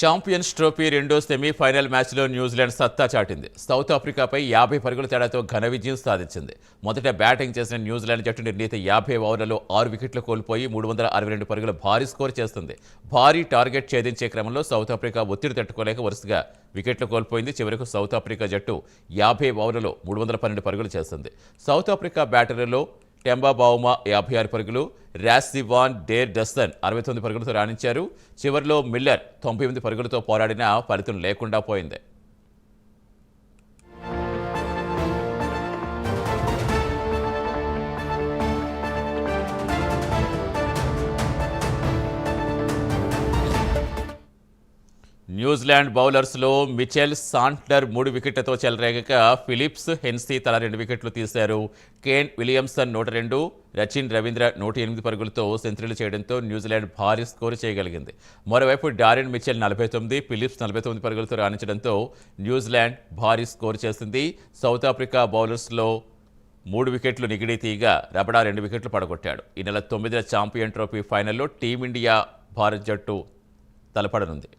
Champions trophy రెండో semi-final మ్యాచ్లో New Zealand సత్తా చాటింది. సౌత్ ఆఫ్రికాపై 50 పరుగుల తేడాతో ఘన విజయం సాధించింది. మొదట బ్యాటింగ్ చేసిన న్యూజిలాండ్ జట్టు నిర్ణీత 50 ఓవర్లలో 6 వికెట్లు కోల్పోయి 362 పరుగుల భారీ స్కోర్ చేస్తుంది. భారీ టార్గెట్ ఛేదించే క్రమంలో సౌత్ ఆఫ్రికా ఒత్తిడి తట్టుకోలేక వరుసగా వికెట్లు కోల్పోయింది. చివరకు సౌత్ ఆఫ్రికా జట్టు 50 ఓవర్లలో 312 పరుగులు చేస్తుంది. సౌత్ ఆఫ్రికా బ్యాటర్లలో టెంబా బావుమా 56 పరుగులు, రాస్సివాన్ డేర్ డస్సన్ 69 పరుగులతో రాణించారు. చివరిలో మిల్లర్ 98 పరుగులతో పోరాడినా ఫలితం లేకుండా పోయింది. న్యూజిలాండ్ బౌలర్స్లో మిచెల్ సాంట్నర్ 3 వికెట్లతో చెలరేగక ఫిలిప్స్ హెన్సీ తలా 2 వికెట్లు తీశారు. కేన్ విలియమ్సన్ 102, రచిన్ రవీంద్ర 108 పరుగులతో సెంచరీలు చేయడంతో న్యూజిలాండ్ భారీ స్కోరు చేయగలిగింది. మరోవైపు డారెన్ మిచెల్ 49, ఫిలిప్స్ 49 పరుగులతో రాణించడంతో న్యూజిలాండ్ భారీ స్కోరు చేసింది. సౌత్ ఆఫ్రికా బౌలర్స్లో 3 వికెట్లు నిగిడి తీయగా రబడా 2 వికెట్లు పడగొట్టాడు. ఈ నెల 9న ఛాంపియన్ ట్రోఫీ ఫైనల్లో టీమిండియా భారత్ జట్టు తలపడనుంది.